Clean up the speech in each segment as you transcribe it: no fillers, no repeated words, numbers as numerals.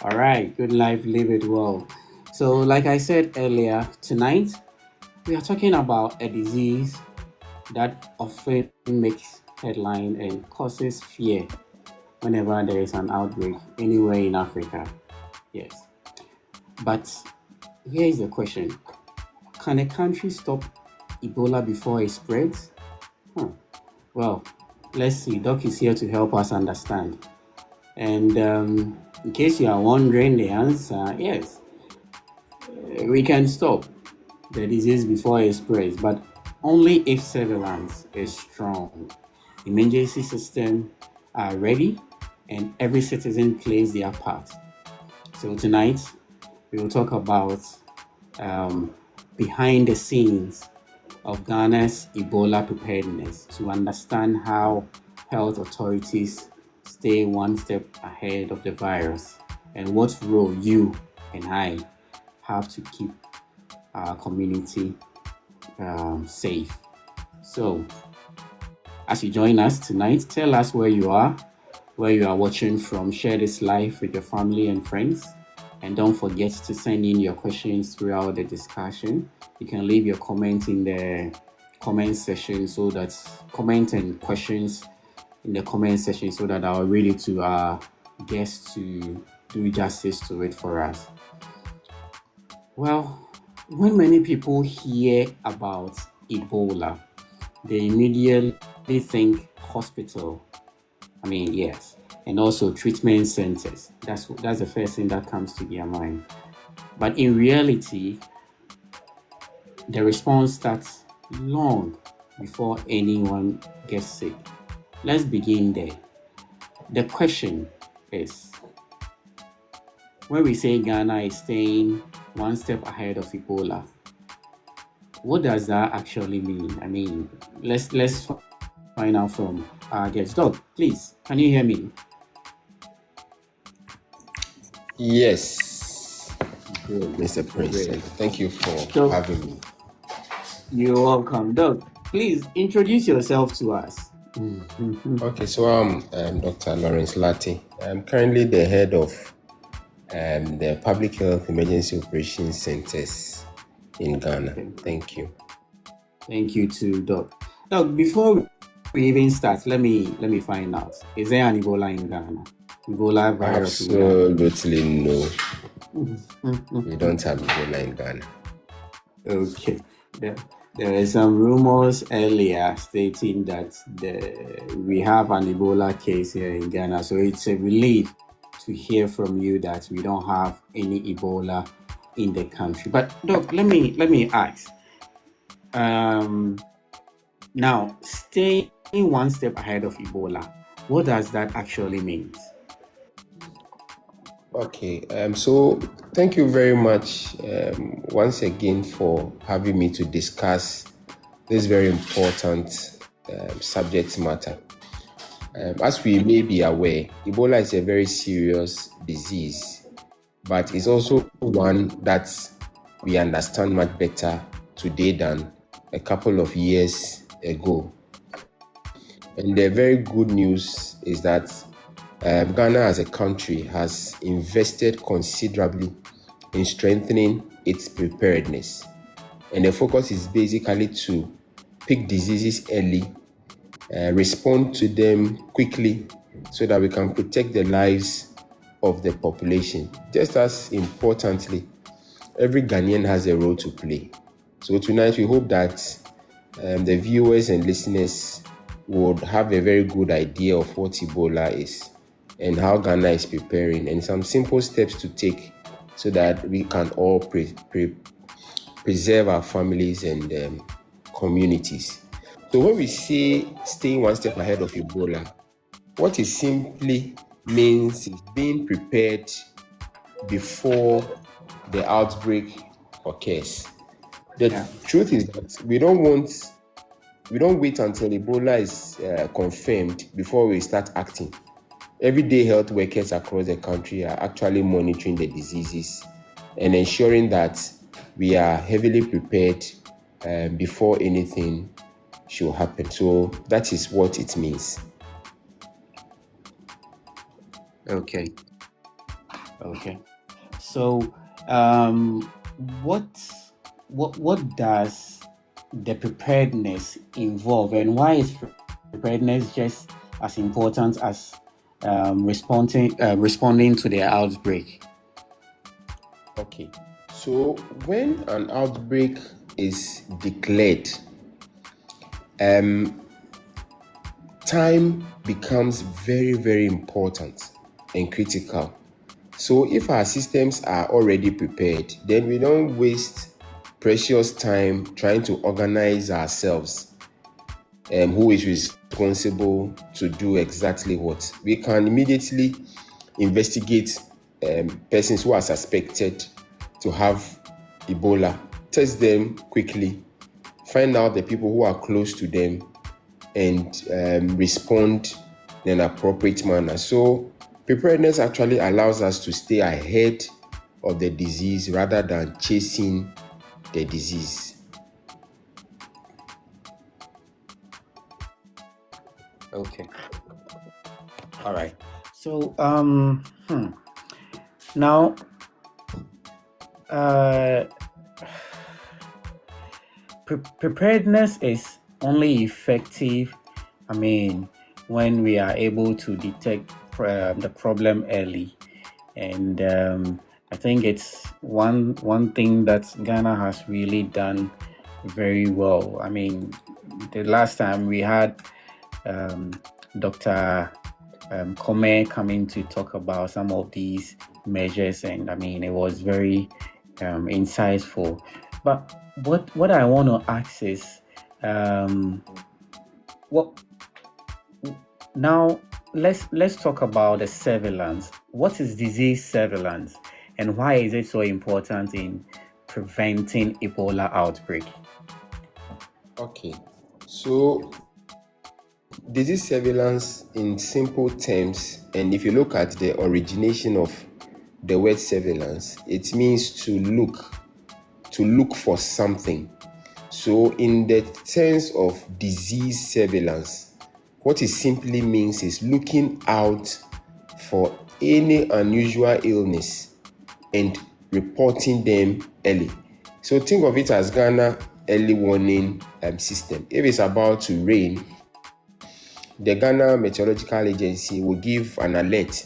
All right, good life, live it well. So, like I said earlier, tonight we are talking about a disease that often makes headline and causes fear whenever there is an outbreak anywhere in Africa. Yes, but here is the question: can a country stop Ebola before it spreads? Hmm. Well, let's see. Doc is here to help us understand. And in case you are wondering, the answer yes, we can stop the disease before it spreads, but only if surveillance is strong, emergency systems are ready, and every citizen plays their part. So tonight we will talk about um, behind the scenes of Ghana's Ebola preparedness to understand how health authorities stay one step ahead of the virus and what role you and I have to keep our community safe. So, as you join us tonight, tell us where you are watching from. Share this live with your family and friends. And don't forget to send in your questions throughout the discussion. You can leave your comment in the comment section so that comment and questions in the comment section so that I'll read it to our guests to do justice to it for us. Well, when many people hear about Ebola, they immediately think hospital. I mean, yes, and also treatment centers. That's the first thing that comes to their mind. But in reality, the response starts long before anyone gets sick. Let's begin there. The question is, when we say Ghana is staying one step ahead of Ebola, what does that actually mean? I mean, let's find out from our guest. Doc, please, can you hear me? Yes, Great, Mr. Prince. great. Thank you for So having me. you're welcome. Doc, please introduce yourself to us. Okay, so I'm Dr. Lawrence Lartey. I'm currently the head of the Public Health Emergency Operations Centers in Ghana. Okay. Thank you. Thank you to Doc. Doc, before we even start, let me find out. Is there an Ebola in Ghana? Ebola virus in Ghana? Absolutely no. We don't have Ebola in Ghana. Okay. There, there were some rumors earlier stating that we have an Ebola case here in Ghana. So it's a relief to hear from you that we don't have any Ebola in the country. But Doc, let me ask. Now, staying one step ahead of Ebola, what does that actually mean? Okay, so thank you very much once again for having me to discuss this very important subject matter. As we may be aware, Ebola is a very serious disease, but it's also one that we understand much better today than a couple of years ago. And the very good news is that Ghana as a country has invested considerably in strengthening its preparedness. And the focus is basically to pick diseases early, respond to them quickly so that we can protect the lives of the population. Just as importantly, every Ghanaian has a role to play. So tonight we hope that the viewers and listeners would have a very good idea of what Ebola is and how Ghana is preparing and some simple steps to take so that we can all preserve our families and communities. So when we say staying one step ahead of Ebola, what it simply means is being prepared before the outbreak occurs. The truth is that we don't wait until Ebola is confirmed before we start acting. Everyday health workers across the country are actually monitoring the diseases and ensuring that we are heavily prepared before anything should happen. So that is what it means. Okay. Okay. So, um, what what does the preparedness involve, and why is preparedness just as important as responding to the outbreak? Okay. So when an outbreak is declared, time becomes very, very important and critical. So if our systems are already prepared, then we don't waste precious time trying to organize ourselves. Who is responsible to do exactly what? We can immediately investigate persons who are suspected to have Ebola, test them quickly, find out the people who are close to them, and respond in an appropriate manner. So preparedness actually allows us to stay ahead of the disease rather than chasing the disease. Okay. All right. So, now, uh, preparedness is only effective, I mean, when we are able to detect the problem early. And I think it's one thing that Ghana has really done very well. I mean, the last time we had um, Dr. Kome coming to talk about some of these measures, and I mean, it was very insightful. But what I want to ask is, um, what now? Let's talk about the surveillance. What is disease surveillance, and why is it so important in preventing Ebola outbreak? Okay, so disease surveillance in simple terms, and if you look at the origination of the word surveillance, it means to look for something. So in the sense of disease surveillance, what it simply means is looking out for any unusual illness and reporting them early. So think of it as Ghana early warning system. If it's about to rain, the Ghana Meteorological Agency will give an alert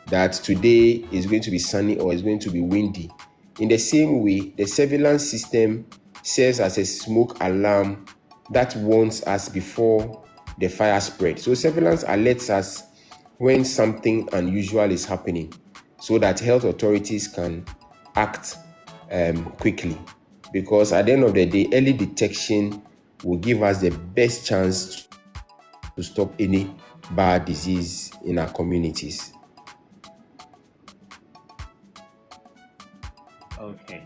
that today is going to be sunny or is going to be windy. In the same way, the surveillance system serves as a smoke alarm that warns us before the fire spread. So surveillance alerts us when something unusual is happening so that health authorities can act quickly. Because at the end of the day, early detection will give us the best chance to stop any bad disease in our communities. Okay.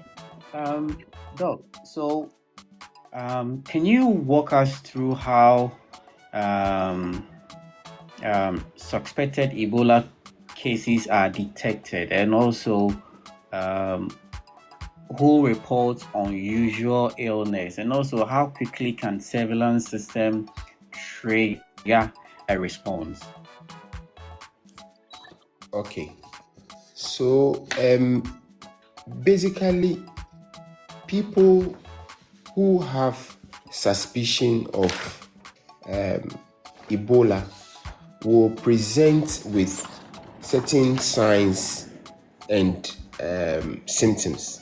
Doc, so can you walk us through how um, suspected Ebola cases are detected, and also um, who reports unusual illness, and also how quickly can surveillance system trigger a response? Okay, so basically, people who have suspicion of Ebola will present with certain signs and symptoms.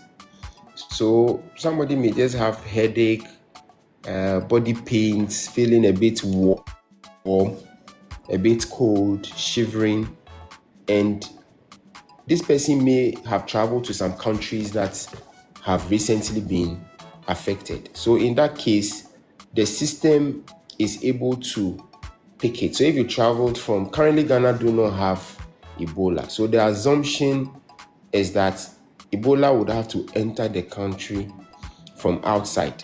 So somebody may just have headache, body pains, feeling a bit warm, a bit cold, shivering, and this person may have traveled to some countries that have recently been affected. So in that case, the system is able to pick it. So if you traveled from, currently Ghana do not have Ebola. So the assumption is that Ebola would have to enter the country from outside.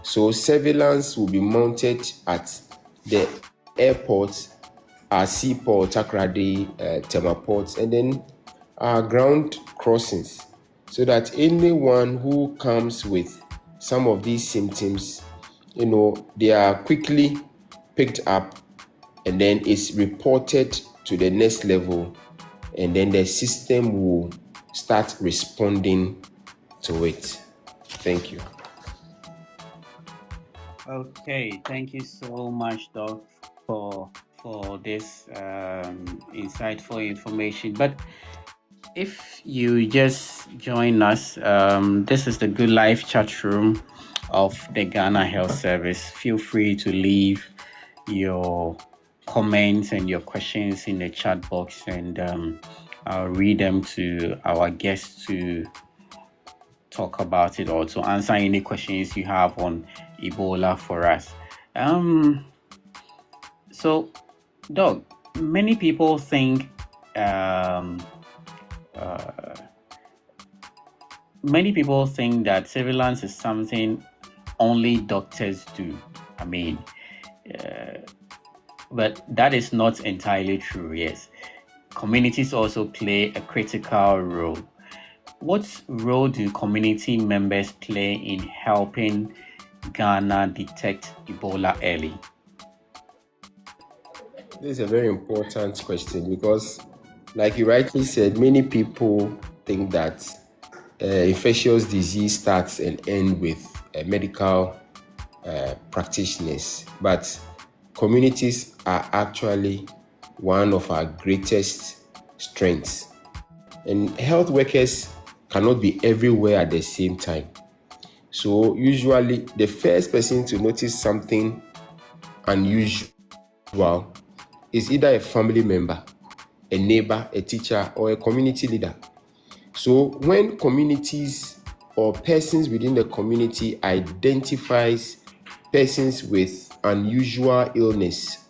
So surveillance will be mounted at the airports, our seaport, Takrady, Temaports, and then our ground crossings, so that anyone who comes with some of these symptoms, they are quickly picked up and then it's reported to the next level, and then the system will start responding to it. Thank you. Okay, thank you so much, Doc, for this insightful information. But if you just join us, this is the Good Life chat room of the Ghana Health Service. Feel free to leave your comments and your questions in the chat box, and I'll read them to our guests to talk about it or to answer any questions you have on Ebola for us. So, Doc, many people think that surveillance is something only doctors do. I mean, but that is not entirely true. Yes, communities also play a critical role. What role do community members play in helping Ghana detect Ebola early? This is a very important question because, like you rightly said, many people think that infectious disease starts and ends with medical practitioners, but communities are actually one of our greatest strengths. And health workers cannot be everywhere at the same time. So usually the first person to notice something unusual is either a family member, a neighbor, a teacher, or a community leader. So when communities or persons within the community identifies persons with unusual illness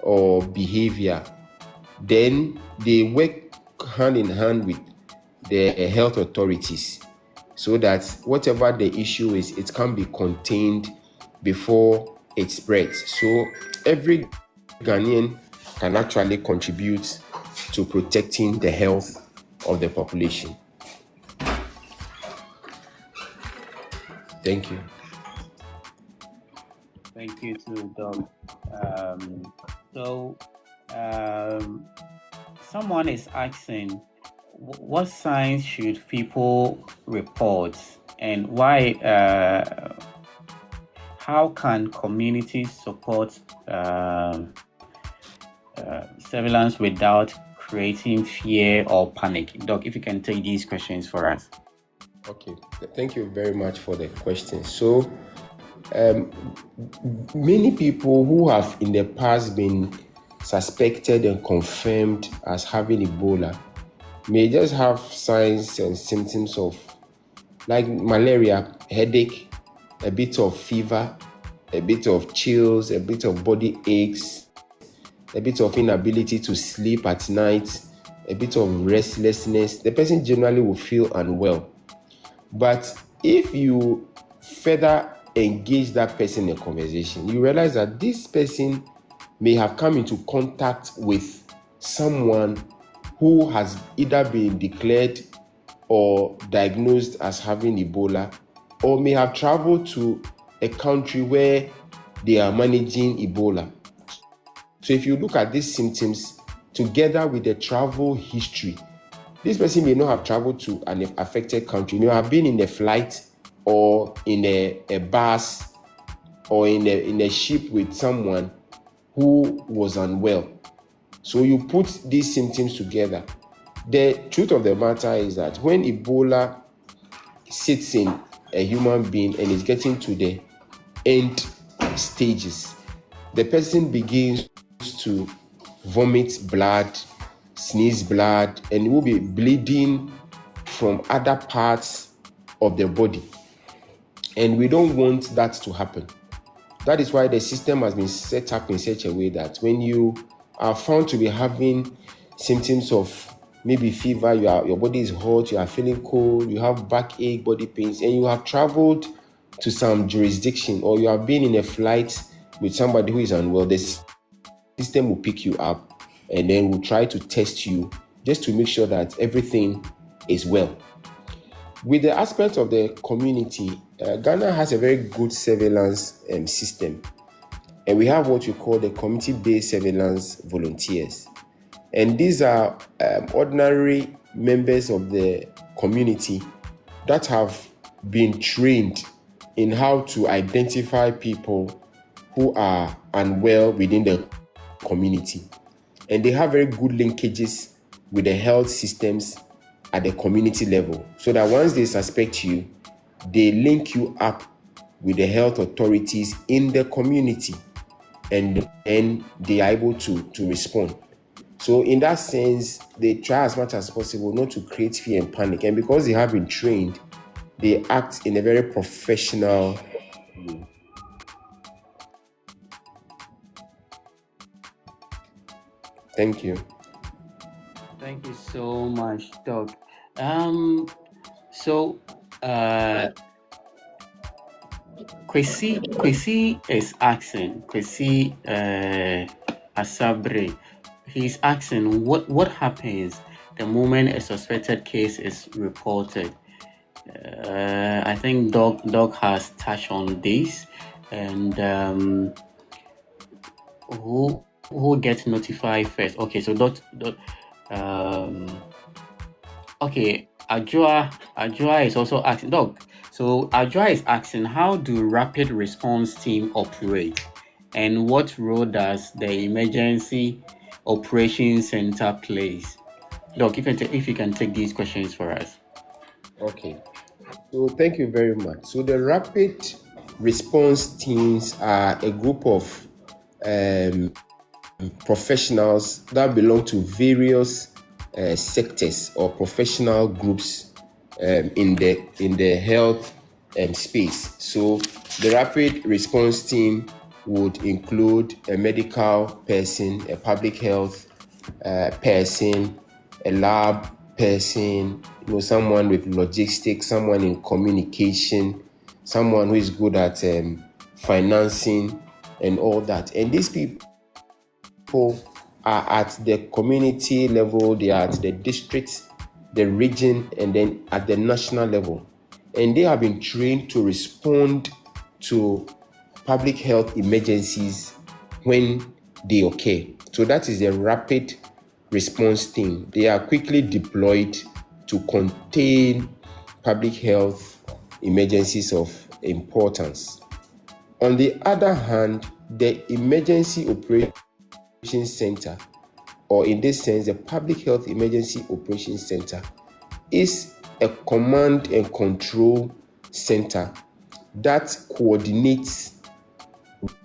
or behavior, then they work hand in hand with the health authorities so that whatever the issue is, it can be contained before it spreads. So every Ghanaian can actually contribute to protecting the health of the population. Thank you. Thank you to Doug. Someone is asking, what signs should people report, and why? How can communities support surveillance without creating fear or panic? Doc, if you can take these questions for us. Okay, thank you very much for the question. So, many people who have in the past been suspected and confirmed as having Ebola may just have signs and symptoms of like malaria, headache, a bit of fever, a bit of chills, a bit of body aches, a bit of inability to sleep at night, a bit of restlessness. The person generally will feel unwell. But if you further engage that person in a conversation, you realize that this person may have come into contact with someone who has either been declared or diagnosed as having Ebola, or may have traveled to a country where they are managing Ebola. So if you look at these symptoms together with the travel history, this person may not have traveled to an affected country, may have been in a flight or in a bus or in a ship with someone who was unwell. So you put these symptoms together. The truth of the matter is that when Ebola sits in a human being and is getting to the end stages, the person begins to vomit blood, sneeze blood, and will be bleeding from other parts of the body. And we don't want that to happen. That is why the system has been set up in such a way that when you are found to be having symptoms of maybe fever, your body is hot, you are feeling cold, you have backache, body pains, and you have traveled to some jurisdiction or you have been in a flight with somebody who is unwell, the system will pick you up and then will try to test you just to make sure that everything is well. With the aspect of the community, Ghana has a very good surveillance system. And we have what we call the community-based surveillance volunteers. And these are ordinary members of the community that have been trained in how to identify people who are unwell within the community. And they have very good linkages with the health systems at the community level, so that once they suspect you, they link you up with the health authorities in the community, and then they are able to respond. So in that sense, they try as much as possible not to create fear and panic. And because they have been trained, they act in a very professional way. Thank you. Thank you so much, Doc. So Kwesi is asking, Kwesi Asabre, he's asking what happens the moment a suspected case is reported. I think Doc has touched on this, and who gets notified first? Okay, so okay, Ajua is also asking, Doc. So Ajua is asking, how do rapid response team operate, and what role does the emergency operations center plays? Doc, if you can take these questions for us. Okay. So thank you very much. So the rapid response teams are a group of professionals that belong to various sectors or professional groups in the health space. So the rapid response team would include a medical person, a public health person, a lab person, someone with logistics, someone in communication, someone who is good at financing and all that. And these people are at the community level, they are at the district, the region, and then at the national level. And they have been trained to respond to public health emergencies when they occur. So that is the rapid response team. They are quickly deployed to contain public health emergencies of importance. On the other hand, the emergency operations center, or in this sense, the public health emergency operations center, is a command and control center that coordinates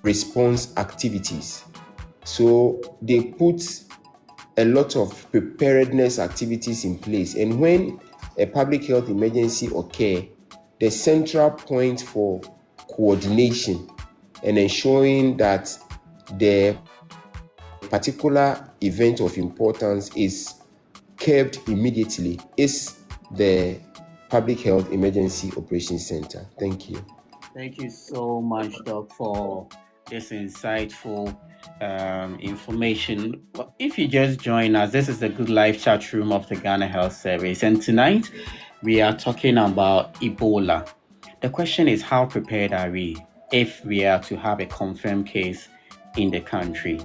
response activities. So they put a lot of preparedness activities in place, and when a public health emergency occurs, the central point for coordination and ensuring that the particular event of importance is curbed immediately is the Public Health Emergency Operations Center. Thank you. Thank you so much, Doc, for this insightful information. If you just join us, this is the Good Life chat room of the Ghana Health Service, and tonight we are talking about Ebola. The question is, how prepared are we if we are to have a confirmed case in the country?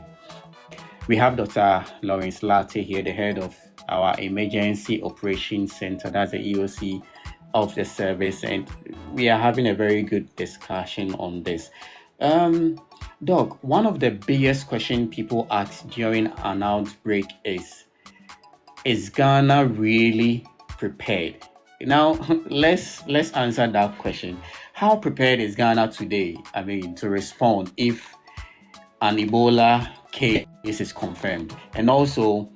We have Dr. Lawrence Lartey here, the head of our Emergency Operations Center, that's the EOC of the service, and we are having a very good discussion on this. Doc, one of the biggest questions people ask during an outbreak is Ghana really prepared? Now, let's answer that question. How prepared is Ghana today, to respond if an Ebola case is confirmed? And also,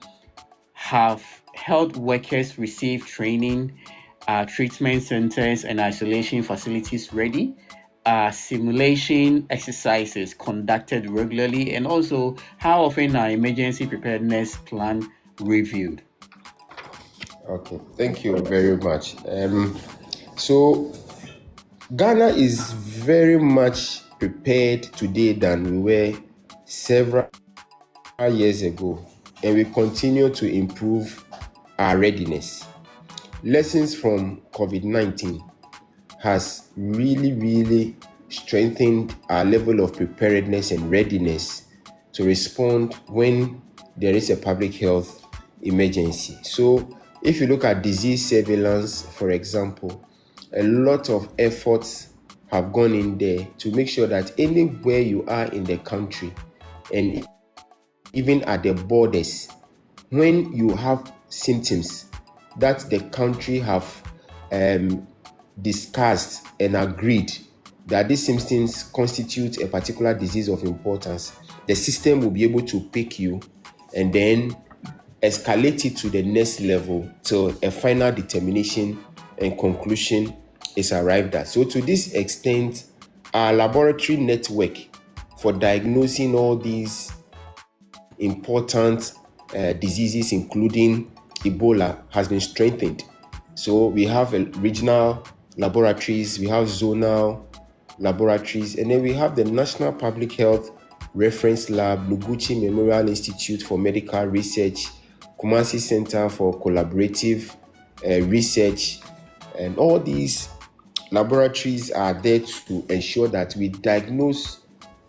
have health workers received training, treatment centers and isolation facilities ready, simulation exercises conducted regularly, and also how often are emergency preparedness plan reviewed? Okay, thank you very much. So Ghana is very much prepared today than we were several years ago, and we continue to improve our readiness. Lessons from COVID-19 has really strengthened our level of preparedness and readiness to respond when there is a public health emergency. So If you look at disease surveillance, for example, a lot of efforts have gone in there to make sure that anywhere you are in the country and even at the borders, when you have symptoms that the country have discussed and agreed that these symptoms constitute a particular disease of importance, the system will be able to pick you and then escalate it to the next level till a final determination and conclusion is arrived at. So to this extent, our laboratory network for diagnosing all these important diseases, including Ebola, has been strengthened. So we have regional laboratories, we have zonal laboratories, and then we have the National Public Health Reference Lab, Noguchi Memorial Institute for Medical Research, Kumasi Center for Collaborative Research, and all these laboratories are there to ensure that we diagnose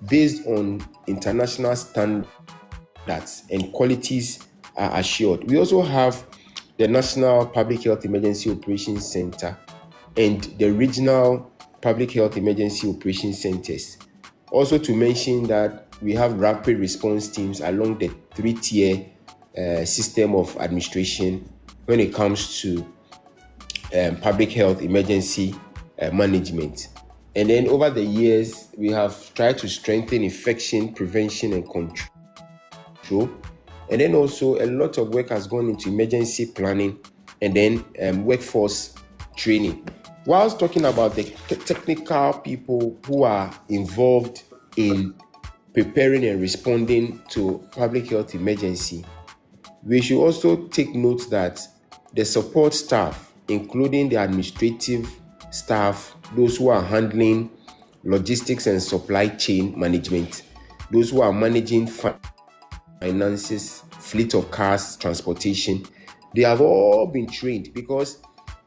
based on international standards and qualities are assured. We also have the National Public Health Emergency Operations Center and the regional public health emergency operations centers. Also to mention that we have rapid response teams along the three-tier system of administration when it comes to public health emergency management. And then over the years, we have tried to strengthen infection prevention and control. And then also a lot of work has gone into emergency planning and then workforce training. Whilst talking about the technical people who are involved in preparing and responding to public health emergency, we should also take note that the support staff, including the administrative staff, those who are handling logistics and supply chain management, those who are managing finances, fleet of cars, transportation, they have all been trained, because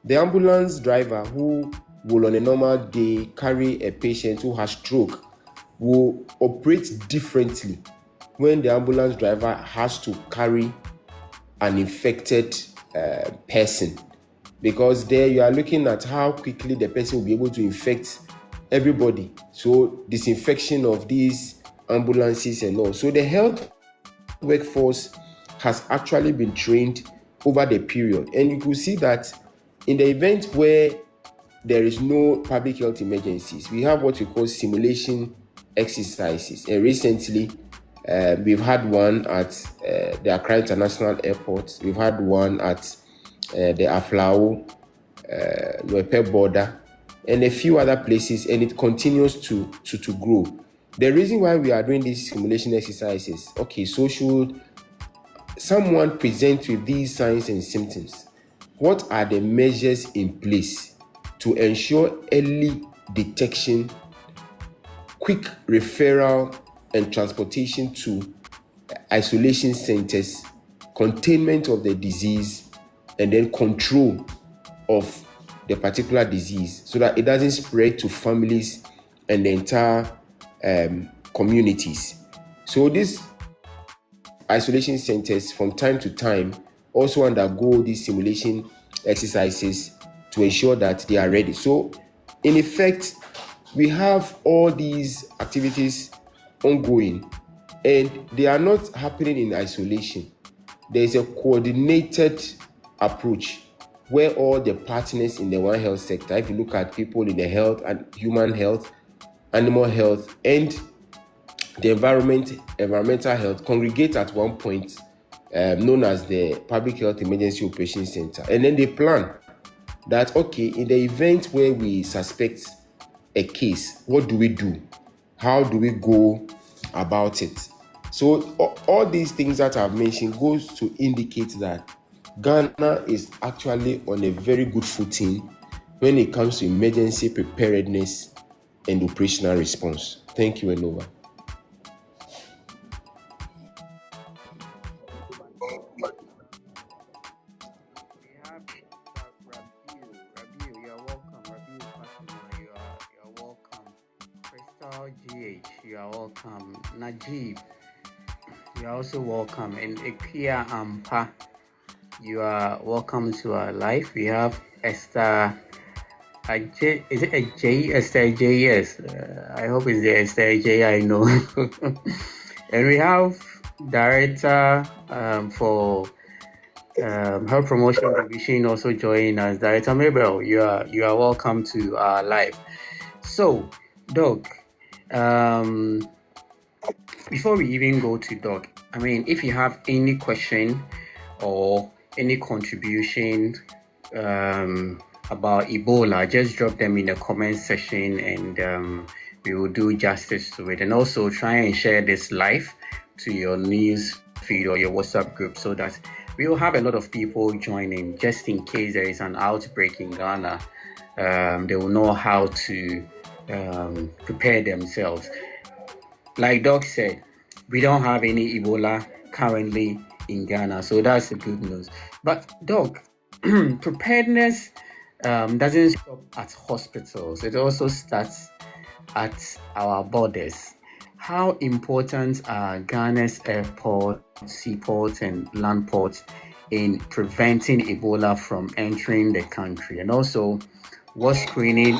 the ambulance driver who will on a normal day carry a patient who has stroke will operate differently when the ambulance driver has to carry an infected person, because there you are looking at how quickly the person will be able to infect everybody. So disinfection of these ambulances and all. So the health workforce has actually been trained over the period, and you could see that in the event where there is no public health emergencies, we have what we call simulation exercises. And recently, we've had one at the Accra International Airport. We've had one at the Aflao, Loepe border, and a few other places, and it continues to grow. The reason why we are doing these simulation exercises, okay, so should someone present with these signs and symptoms, what are the measures in place to ensure early detection, quick referral and transportation to isolation centers, containment of the disease, and then control of the particular disease so that it doesn't spread to families and the entire communities. So these isolation centers from time to time also undergo these simulation exercises to ensure that they are ready. So in effect, we have all these activities ongoing, and they are not happening in isolation. There is a coordinated approach where all the partners in the One Health sector, if you look at people in the health and human health, animal health, and the environmental health, congregate at one point, known as the Public Health Emergency Operations Center. And then they plan that, okay, in the event where we suspect a case, what do we do? How do we go about it? So all these things that I've mentioned goes to indicate that Ghana is actually on a very good footing when it comes to emergency preparedness and operational response. Thank you, and over. We have Rabiu, you're welcome. Rabiu Fatima, you're welcome. Crystal GH, you are welcome. Najib, you are also welcome. And Ikia Ampa, you are welcome to our live. We have Esther Ajay. Is it Ajay? Esther Ajay? Yes. I hope it's the Esther Ajay I know. And we have Director for Health Promotion Division also joining us. Director Mabel, you are welcome to our live. So, Doc, um, before we even go to Doc, I mean, if you have any question or any contribution about Ebola, just drop them in the comment section and we will do justice to it. And also try and share this live to your news feed or your WhatsApp group so that we will have a lot of people joining just in case there is an outbreak in Ghana. They will know how to prepare themselves. Like Doc said, we don't have any Ebola currently in Ghana, so that's the good news. But Doc, preparedness doesn't stop at hospitals. It also starts at our borders. How important are Ghana's airports, seaports, and land ports in preventing Ebola from entering the country? And also, what screening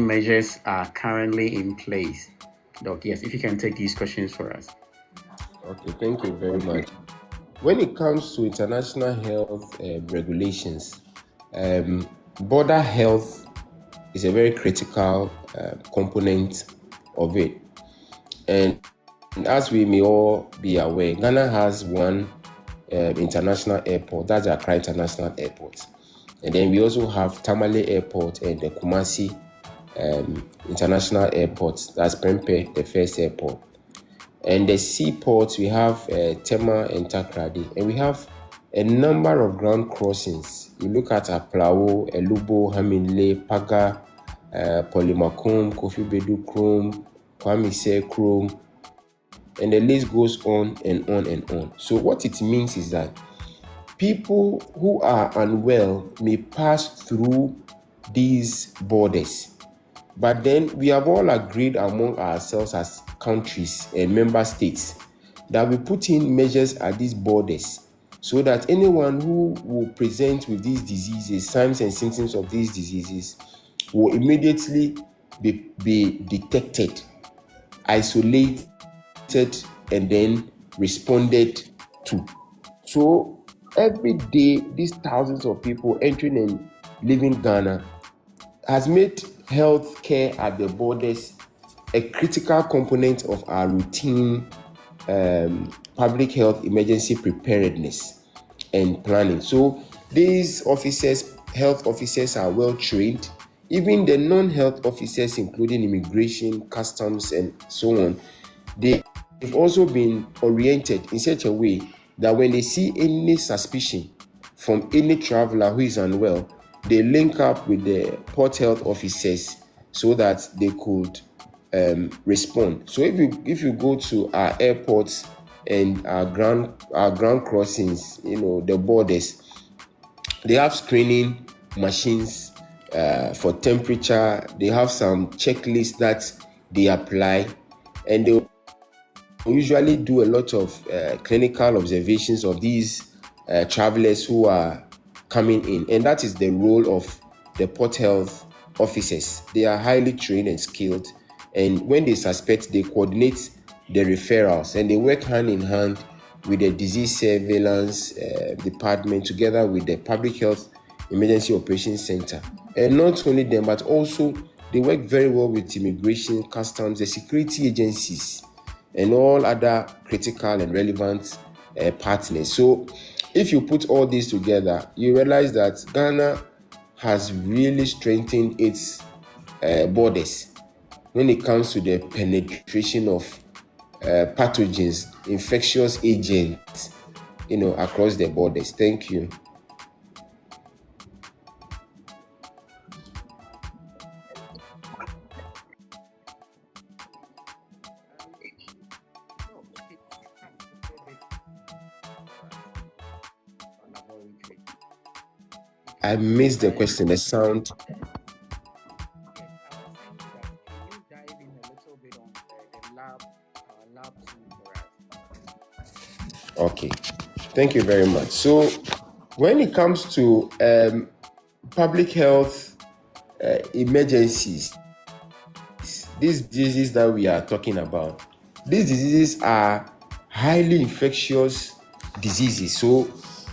measures are currently in place? Doc, yes, if you can take these questions for us. Okay, thank you very much. When it comes to international health regulations, border health is a very critical component of it. And as we may all be aware, Ghana has one international airport, that's Accra International Airport. And then we also have Tamale Airport and the Kumasi International Airport, that's Prempeh, the first airport. And the seaports, we have Tema and Takrady. And we have a number of ground crossings. You look at Aplao, Elubo, Haminle, Paga, Polymakum, Kofi Bedu Chrome, Kwame Se Chrome, and the list goes on and on and on. So what it means is that people who are unwell may pass through these borders. But then we have all agreed among ourselves as countries and member states that we put in measures at these borders so that anyone who will present with these diseases, signs and symptoms of these diseases, will immediately be detected, isolated, and then responded to. So every day, these thousands of people entering and leaving Ghana has made health care at the borders a critical component of our routine public health emergency preparedness and planning. So these health officers are well trained. Even the non-health officers, including immigration, customs, and so on, they've also been oriented in such a way that when they see any suspicion from any traveler who is unwell, they link up with the port health officers so that they could respond. So if you go to our airports and our ground crossings, the borders, they have screening machines for temperature. They have some checklists that they apply, and they usually do a lot of clinical observations of these travelers who are coming in, and that is the role of the port health officers. They are highly trained and skilled, and when they suspect, they coordinate the referrals, and they work hand in hand with the disease surveillance department together with the public health emergency operations center. And not only them, but also they work very well with immigration, customs, the security agencies, and all other critical and relevant partners. So if you put all these together, you realize that Ghana has really strengthened its borders when it comes to the penetration of pathogens, infectious agents, across the borders. Thank you. I missed the question. The sound. Okay. Thank you very much. So, when it comes to public health emergencies, these diseases that we are talking about, these diseases are highly infectious diseases. So,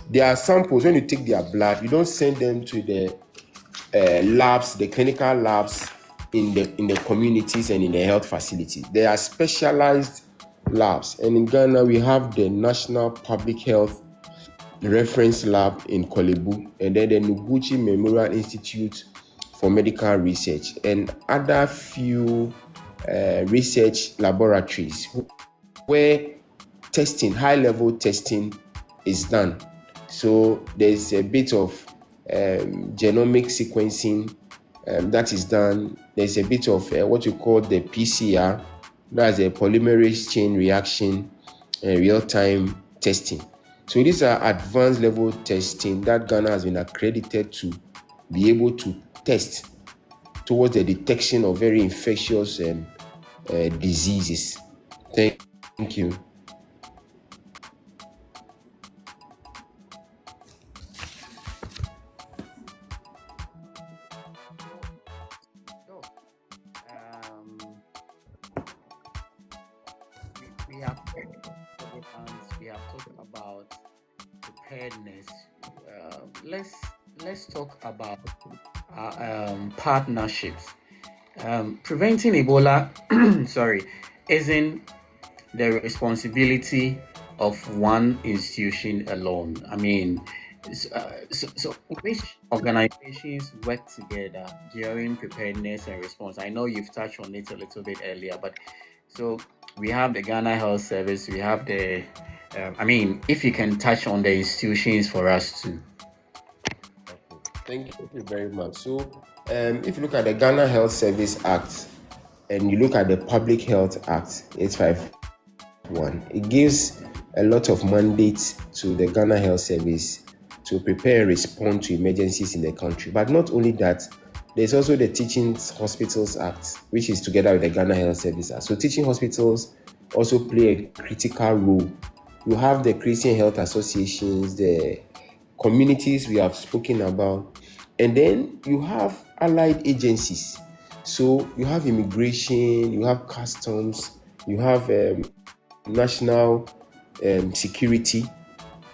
there are samples, when you take their blood, you don't send them to the labs, the clinical labs in the communities and in the health facilities. There are specialized labs, and in Ghana we have the National Public Health Reference Lab in Kolebu, and then the Noguchi Memorial Institute for Medical Research, and other few research laboratories where testing, high-level testing is done. So there's a bit of genomic sequencing that is done. There's a bit of what you call the PCR, that's a polymerase chain reaction, real-time testing. So these are advanced level testing that Ghana has been accredited to be able to test towards the detection of very infectious diseases. Thank you. So, we have several times we have talked about preparedness. Let's talk about partnerships. Preventing Ebola, sorry, isn't the responsibility of one institution alone. I mean, so which organizations work together during preparedness and response? I know you've touched on it a little bit earlier, but so we have the Ghana Health Service, we have the, I mean, if you can touch on the institutions for us too. Thank you very much. So, if you look at the Ghana Health Service Act and you look at the Public Health Act 851, it gives a lot of mandates to the Ghana Health Service to prepare and respond to emergencies in the country. But not only that, there's also the Teaching Hospitals Act, which is together with the Ghana Health Service Act. So teaching hospitals also play a critical role. You have the Christian health associations, the communities we have spoken about, and then you have allied agencies. So you have immigration, you have customs, you have national security.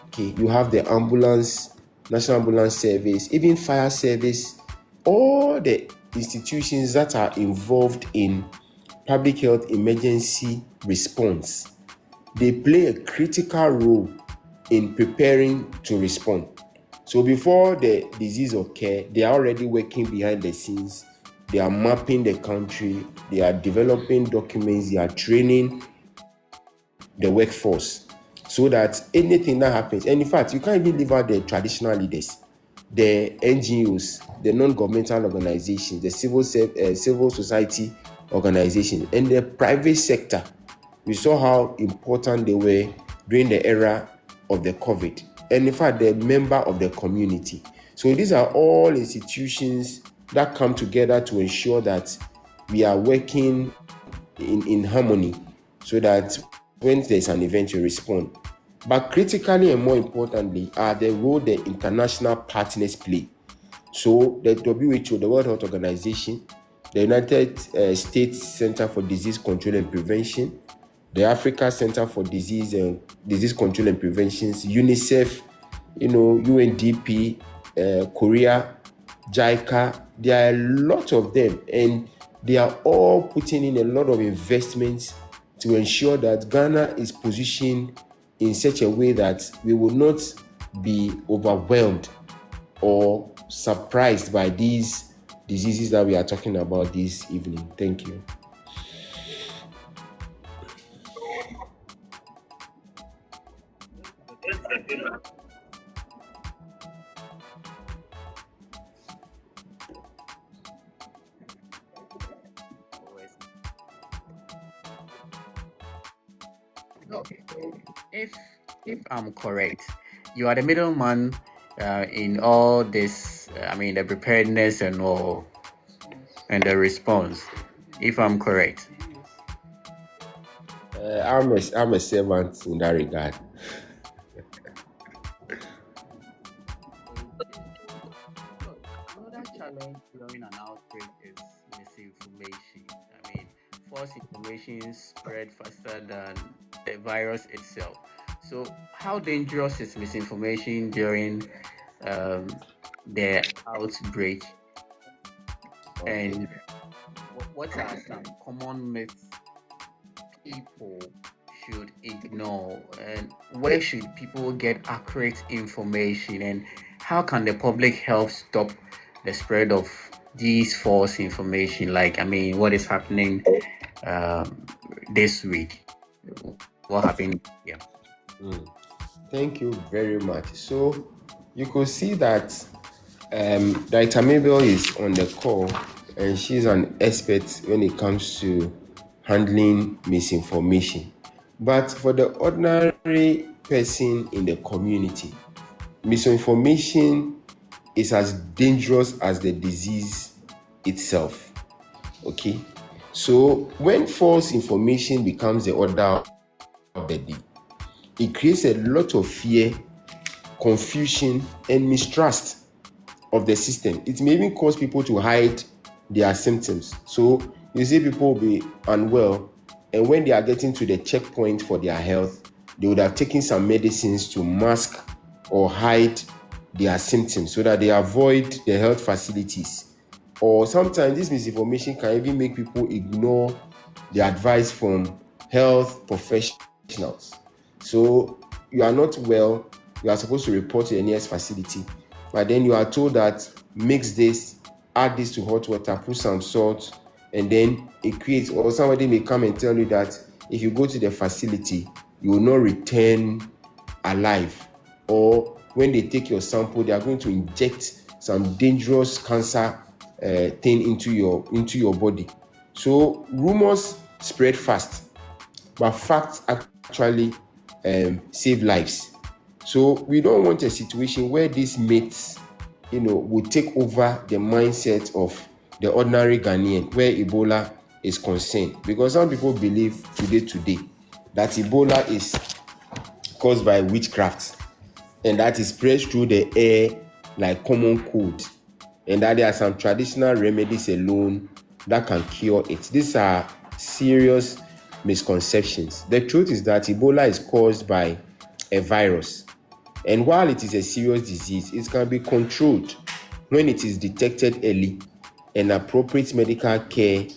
Okay, you have the ambulance, national ambulance service, even fire service. All the institutions that are involved in public health emergency response, they play a critical role in preparing to respond. So before the disease occurs, they are already working behind the scenes. They are mapping the country. They are developing documents. They are training the workforce so that anything that happens, and in fact, you can't even leave out the traditional leaders, the NGOs, the non-governmental organizations, the civil society organizations, and the private sector. We saw how important they were during the era of the COVID, and in fact, the member of the community. So these are all institutions that come together to ensure that we are working in harmony so that when there's an event, you respond. But critically and more importantly are the role the international partners play. So the WHO, the World Health Organization, the United States Center for Disease Control and Prevention, the Africa Center for Disease Control and Prevention, UNICEF, UNDP, Korea, JICA. There are a lot of them, and they are all putting in a lot of investments to ensure that Ghana is positioned in such a way that we will not be overwhelmed or surprised by these diseases that we are talking about this evening. Thank you. So, if if I'm correct, you are the middleman in all this. I mean, the preparedness and all, and the response. If I'm correct. I'm a servant in that regard. challenge during an outbreak is misinformation. I mean, false information spread faster than the virus itself. So, how dangerous is misinformation during um, the outbreak? Okay. And what are some common myths people should ignore, and where should people get accurate information, and how can the public help stop the spread of these false information, like, I mean, what is happening um, this week, what happened? Yeah. Mm. Thank you very much. So you could see that Dr. Mabel is on the call, and she's an expert when it comes to handling misinformation. But for the ordinary person in the community, misinformation is as dangerous as the disease itself. Okay? So when false information becomes the order of the day, it creates a lot of fear, confusion, and mistrust of the system. It may even cause people to hide their symptoms. So you see people will be unwell, and when they are getting to the checkpoint for their health, they would have taken some medicines to mask or hide their symptoms so that they avoid the health facilities. Or sometimes this misinformation can even make people ignore the advice from health professionals. So you are not well, you are supposed to report to the nearest facility, but then you are told that mix this, add this to hot water, put some salt, and then it creates, or somebody may come and tell you that if you go to the facility, you will not return alive. Or when they take your sample, they are going to inject some dangerous cancer thing into your body. So rumors spread fast, but facts actually save lives. So we don't want a situation where these myths, will take over the mindset of the ordinary Ghanaian where Ebola is concerned. Because some people believe today that Ebola is caused by witchcraft, and that is spread through the air like common cold, and that there are some traditional remedies alone that can cure it. These are serious misconceptions. The truth is that Ebola is caused by a virus, and while it is a serious disease, it can be controlled when it is detected early and appropriate medical care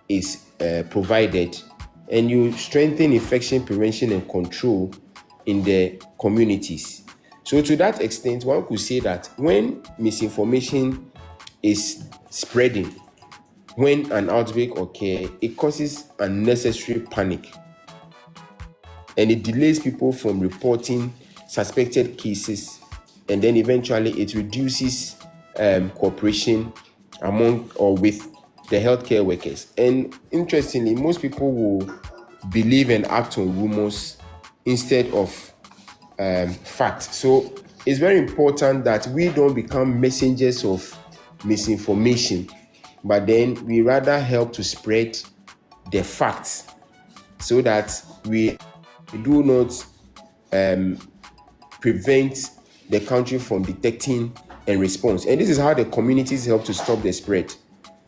is provided, and you strengthen infection prevention and control in the communities. So to that extent, one could say that when misinformation is spreading, when an outbreak occurs, it causes unnecessary panic, and it delays people from reporting suspected cases, and then eventually it reduces cooperation among or with the healthcare workers. And interestingly, most people will believe and act on rumors instead of fact. So it's very important that we don't become messengers of misinformation, but then we rather help to spread the facts so that we do not prevent the country from detecting and response. And this is how the communities help to stop the spread.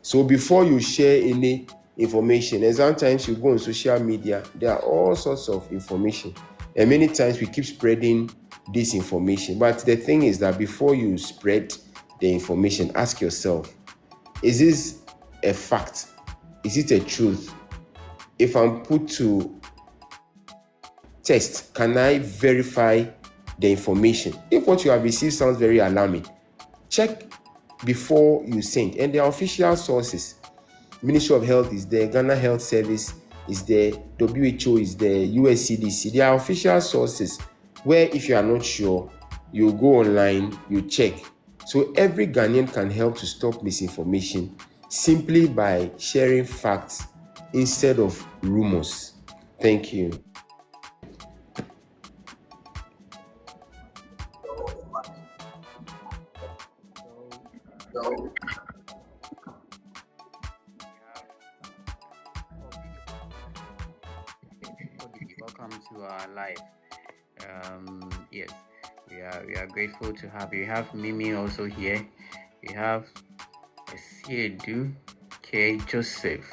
So before you share any information, and sometimes you go on social media, there are all sorts of information, and many times we keep spreading this information. But the thing is that before you spread the information, ask yourself, is this a fact? Is it a truth? If I'm put to test, can I verify the information? If what you have received sounds very alarming, check before you send. And there are official sources. Ministry of Health is there, Ghana Health Service is there, WHO is there, US CDC. There are official sources where if you are not sure, you go online, you check. So every Ghanaian can help to stop misinformation simply by sharing facts instead of rumors. Thank you. So we have Obi. Welcome to our live. Yes, we are grateful to have you. We have Mimi also here. We have Esiedu K. Joseph.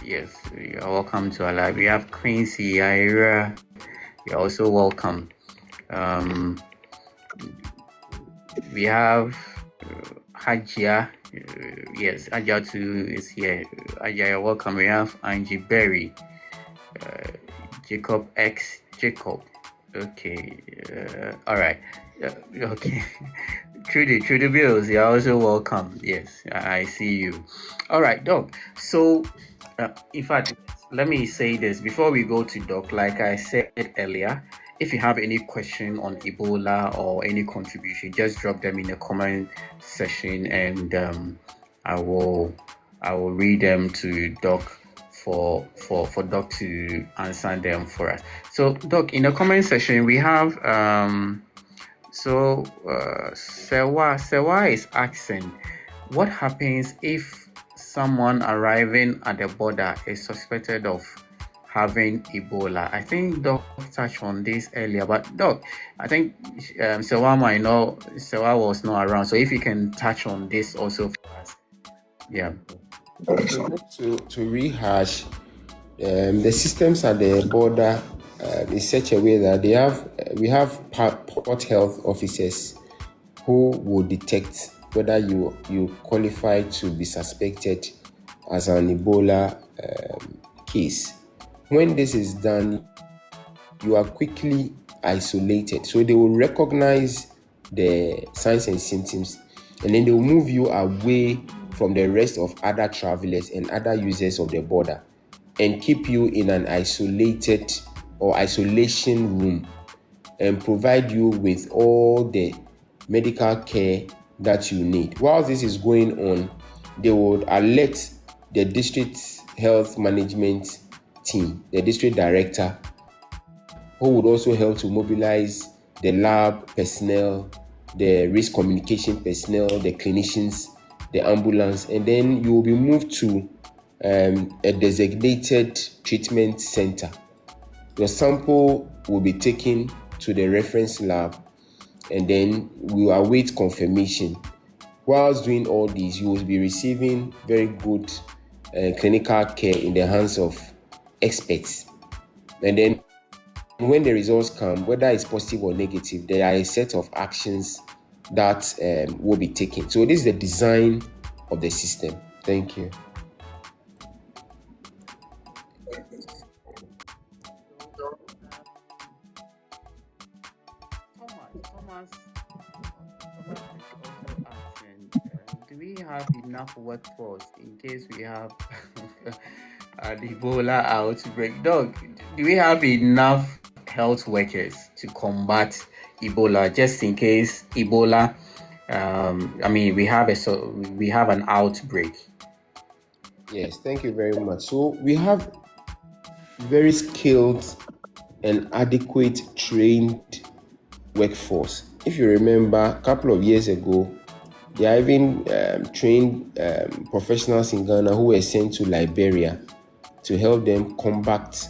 Yes, you're welcome to our live. We have Quincy Ira. You're also welcome. We have Hajia. Yes, Hajia too is here. Hajia, you're welcome. We have Angie Berry. Jacob X. Jacob. Okay. All right. Okay. Through the bills, you're also welcome. Yes, I see you. All right, Doc. So, in fact, let me say this before we go to Doc. Like I said earlier, if you have any question on Ebola or any contribution, just drop them in the comment section, and I will read them to Doc for Doc to answer them for us. So, Doc, in the comment section, we have Sewa is asking, what happens if someone arriving at the border is suspected of having Ebola? I think Doc touched on this earlier, but Doc, I think Sewa might know, Sewa was not around, so if you can touch on this also for us. Yeah. To rehash, the systems at the border in such a way that we have port health officers who will detect whether you qualify to be suspected as an Ebola case. When this is done, you are quickly isolated. So they will recognize the signs and symptoms, and then they will move you away from the rest of other travelers and other users of the border and keep you in an isolated or isolation room and provide you with all the medical care that you need. While this is going on, they would alert the district health management team, the district director, who would also help to mobilize the lab personnel, the risk communication personnel, the clinicians, the ambulance, and then you will be moved to a designated treatment center. Your sample will be taken to the reference lab, and then we will await confirmation. Whilst doing all this, you will be receiving very good clinical care in the hands of experts. And then when the results come, whether it's positive or negative, there are a set of actions that will be taken. So this is the design of the system. Thank you. Thomas is also asking, do we have enough workforce in case we have an Ebola outbreak? Doc, do we have enough health workers to combat Ebola just in case Ebola? We have an outbreak. Yes, thank you very much. So we have very skilled and adequate trained workforce. If you remember, a couple of years ago, there are even trained professionals in Ghana who were sent to Liberia to help them combat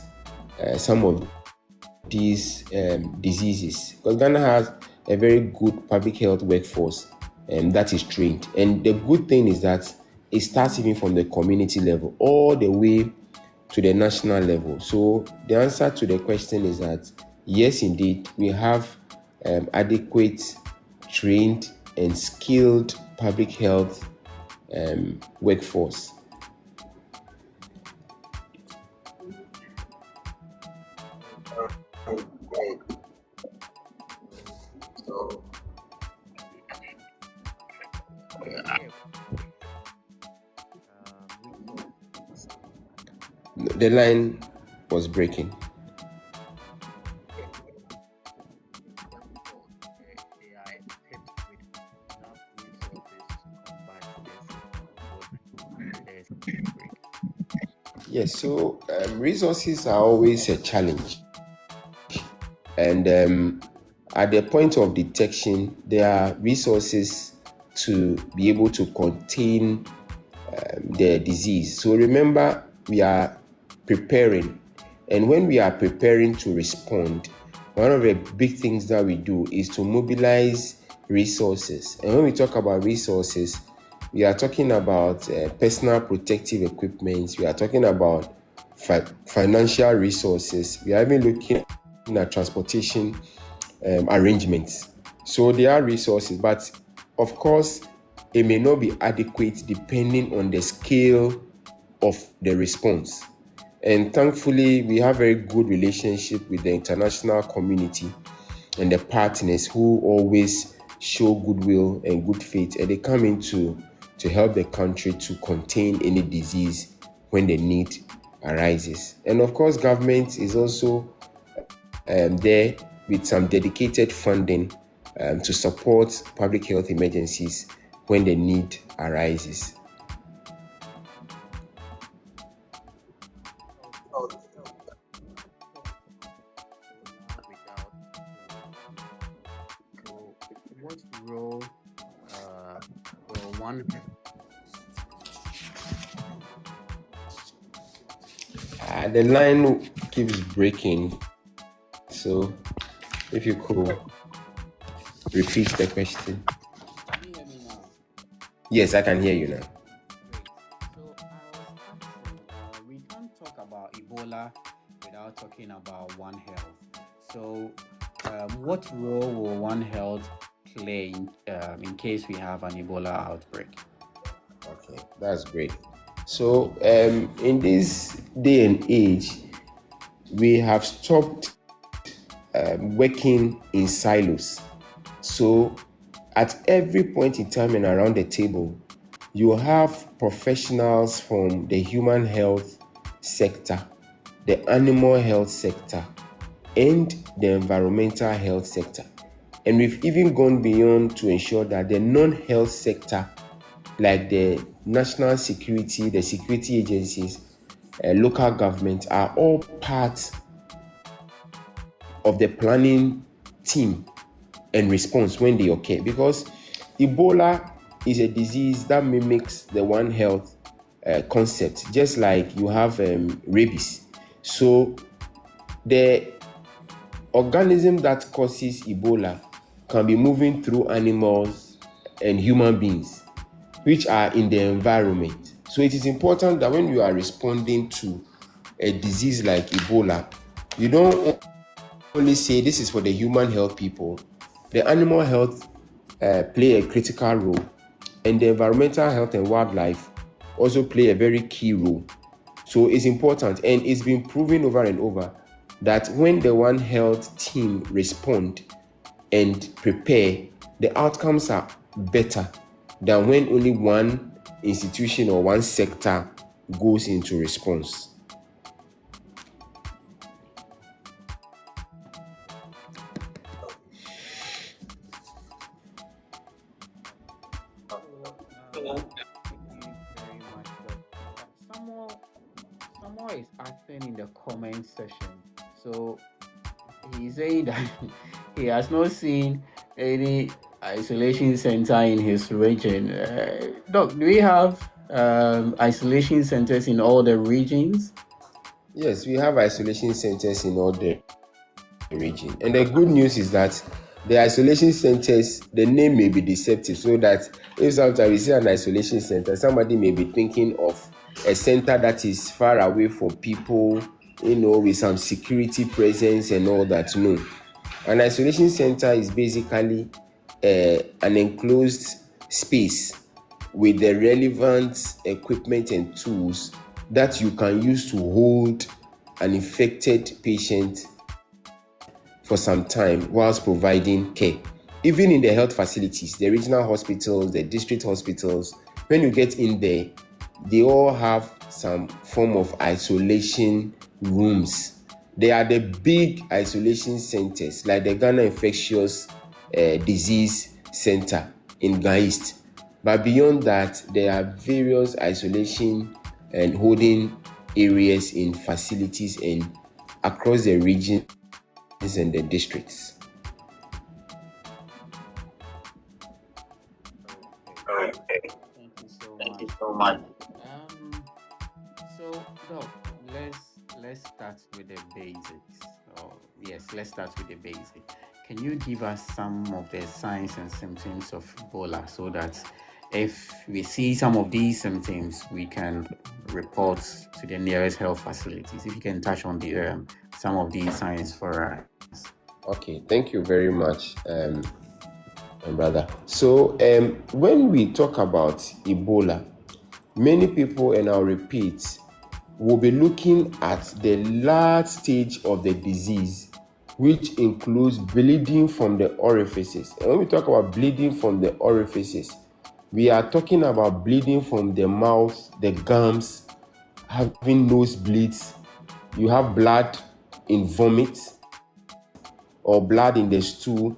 some of these diseases. Because Ghana has a very good public health workforce that is trained. And the good thing is that it starts even from the community level all the way to the national level. So the answer to the question is that yes, indeed, we have adequate, trained, and skilled public health workforce. The line was breaking. Yes, so resources are always a challenge. And at the point of detection, there are resources to be able to contain the disease. So remember, we are preparing. And when we are preparing to respond, one of the big things that we do is to mobilize resources. And when we talk about resources, We are talking about personal protective equipment. We are talking about financial resources. We are even looking at transportation arrangements. So there are resources, but of course, it may not be adequate depending on the scale of the response. And thankfully, we have very good relationship with the international community and the partners who always show goodwill and good faith, and they come in to help the country to contain any disease when the need arises. And of course, government is also there with some dedicated funding to support public health emergencies when the need arises. So, what role will one? The line keeps breaking, so if you could repeat the question. Can you hear me now? Yes, I can hear you now. Great. So I was asking, we can't talk about Ebola without talking about One Health. So, what role will One Health play in case we have an Ebola outbreak? Okay, that's great. So, in this day and age, we have stopped working in silos. So, at every point in time and around the table, you have professionals from the human health sector, the animal health sector, and the environmental health sector. And we've even gone beyond to ensure that the non-health sector, like the national security, the security agencies, local government, are all part of the planning team and response when they occur. Because Ebola is a disease that mimics the One Health concept, just like you have rabies. So the organism that causes Ebola can be moving through animals and human beings, which are in the environment. So it is important that when you are responding to a disease like Ebola, you don't only say this is for the human health people. The animal health play a critical role, and the environmental health and wildlife also play a very key role. So it's important, and it's been proven over and over that when the One Health team respond and prepare, the outcomes are better than when only one institution or one sector goes into response. So, thank you very much, Doc. Samuel is asking in the comment section. So he's saying that he has not seen any isolation center in his region. Doc, do we have isolation centers in all the regions? Yes, we have isolation centers in all the region. And the good news is that the isolation centers, the name may be deceptive, so that if sometimes we see an isolation center, somebody may be thinking of a center that is far away from people, with some security presence and all that. No. An isolation center is basically an enclosed space with the relevant equipment and tools that you can use to hold an infected patient for some time whilst providing care. Even in the health facilities, the regional hospitals, the district hospitals, when you get in there, they all have some form of isolation rooms. They are the big isolation centers, like the Ghana Infectious Disease Center in Ghana East. But beyond that, there are various isolation and holding areas in facilities and across the region and the districts. Okay. Thank you so much. Um, so Doc, let's start with the basics. Oh, yes, let's start with the basics. Can you give us some of the signs and symptoms of Ebola so that If we see some of these symptoms, we can report to the nearest health facilities. If you can touch on the some of these signs for us. Okay, thank you very much, my brother. So, when we talk about Ebola, many people, and I'll repeat, will be looking at the last stage of the disease, which includes bleeding from the orifices. And when we talk about bleeding from the orifices, we are talking about bleeding from the mouth, the gums, having nosebleeds, you have blood in vomit or blood in the stool,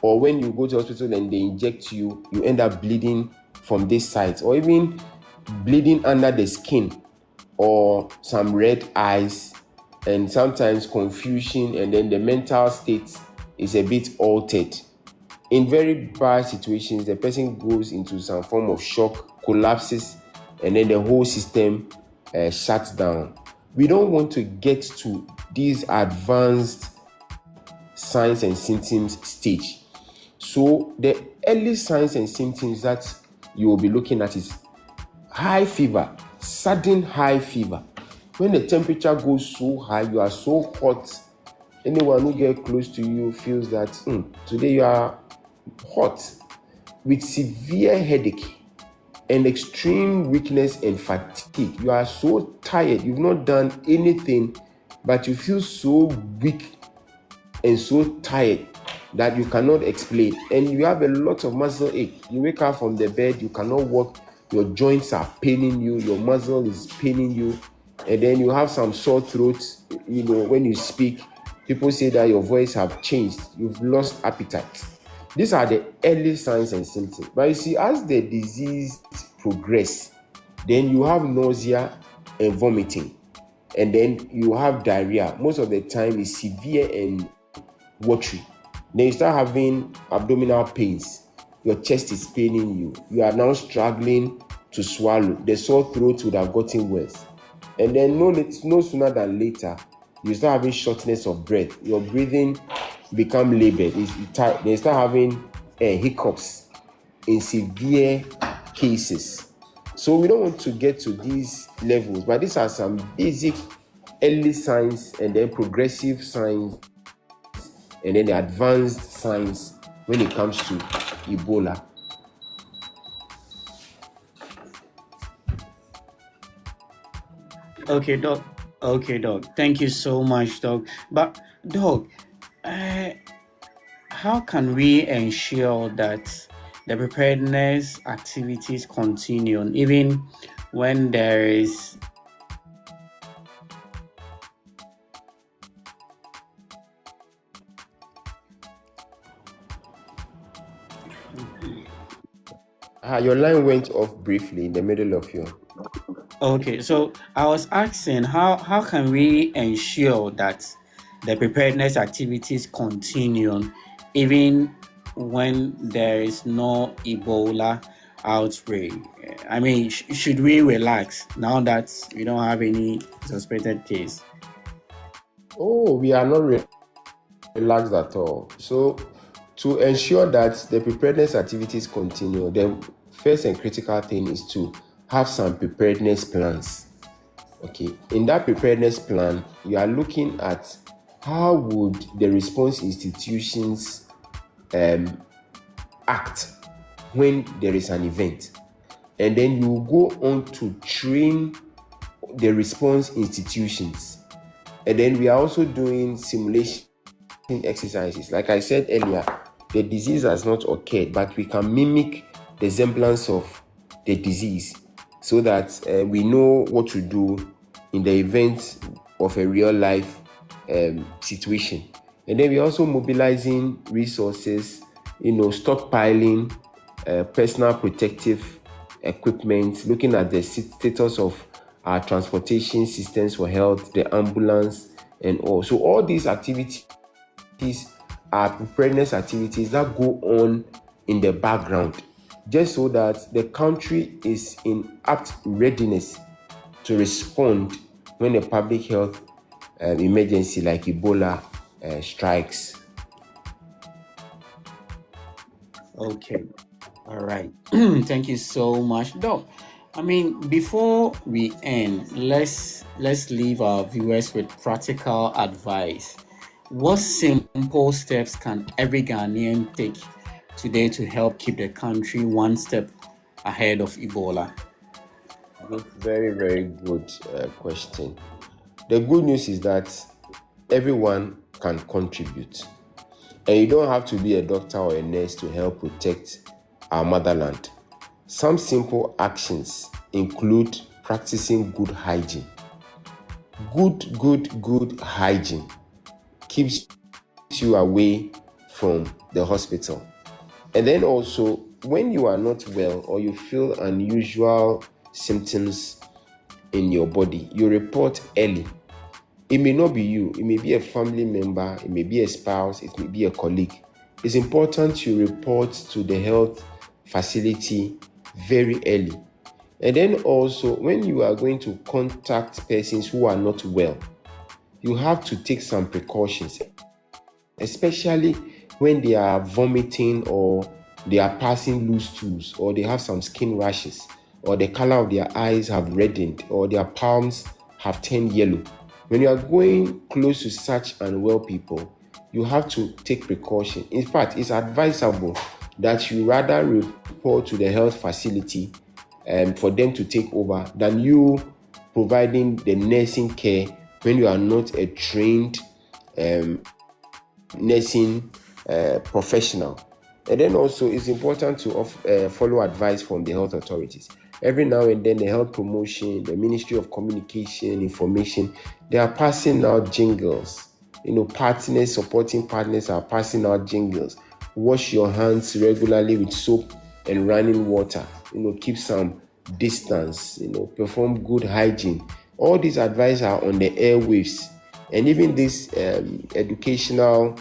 or when you go to hospital and they inject you, you end up bleeding from this side, or even bleeding under the skin, or some red eyes, and sometimes confusion, and then the mental state is a bit altered. In very bad situations, the person goes into some form of shock, collapses, and then the whole system shuts down. We don't want to get to these advanced signs and symptoms stage. So the early signs and symptoms that you will be looking at is high fever, sudden high fever. When the temperature goes so high, you are so hot. Anyone who gets close to you feels that today you are hot, with severe headache and extreme weakness and fatigue. You are so tired, you've not done anything, but you feel so weak and so tired that you cannot explain, and you have a lot of muscle ache. You wake up from the bed, you cannot walk, your joints are paining you, your muscle is paining you, and then you have some sore throat. When you speak, people say that your voice have changed, you've lost appetite. These are the early signs and symptoms. But you see, as the disease progresses, then you have nausea and vomiting, and then you have diarrhea. Most of the time it's severe and watery. Then you start having abdominal pains, your chest is paining you, you are now struggling to swallow, the sore throat would have gotten worse, and then no sooner than later you start having shortness of breath, your breathing become labored, then you start having hiccups in severe cases. So we don't want to get to these levels, but these are some basic early signs, and then progressive signs, and then the advanced signs when it comes to Ebola. Okay, Doc. Okay, Doc. Thank you so much, Doc. But, Doc, how can we ensure that the preparedness activities continue even when there is Your line went off briefly in the middle of your. Okay, so I was asking how can we ensure that the preparedness activities continue even when there is no Ebola outbreak? I mean, should we relax now that we don't have any suspected case? Oh, we are not relaxed at all. So, to ensure that the preparedness activities continue, the first and critical thing is to have some preparedness plans. Okay, in that preparedness plan, you are looking at how would the response institutions act when there is an event, and then you go on to train the response institutions. And then we are also doing simulation exercises. Like I said earlier, the disease has not occurred, but we can mimic the semblance of the disease so that we know what to do in the event of a real life situation. And then we're also mobilizing resources, stockpiling personal protective equipment, looking at the status of our transportation systems for health, the ambulance, and all. So all these activities are preparedness activities that go on in the background, just so that the country is in apt readiness to respond when a public health emergency like Ebola strikes. Okay. All right. Thank you so much, Doc. I mean, before we end, let's leave our viewers with practical advice. What simple steps can every Ghanaian take today to help keep the country one step ahead of Ebola? Very, very good question. The good news is that everyone can contribute. And you don't have to be a doctor or a nurse to help protect our motherland. Some simple actions include practicing good hygiene. Good hygiene keeps you away from the hospital. And then also, when you are not well or you feel unusual symptoms in your body, you report early. It may not be you, it may be a family member, it may be a spouse, it may be a colleague. It's important you report to the health facility very early. And then also, when you are going to contact persons who are not well, you have to take some precautions, especially when they are vomiting or they are passing loose stools or they have some skin rashes or the color of their eyes have reddened or their palms have turned yellow. When you are going close to such unwell people, you have to take precaution. In fact, it's advisable that you rather report to the health facility for them to take over than you providing the nursing care when you are not a trained nursing professional. And then also, it's important to follow advice from the health authorities. Every now and then, the health promotion, the Ministry of Communication, Information, they are passing out jingles. Partners, supporting partners are passing out jingles. Wash your hands regularly with soap and running water. Keep some distance. Perform good hygiene. All these advice are on the airwaves. And even this educational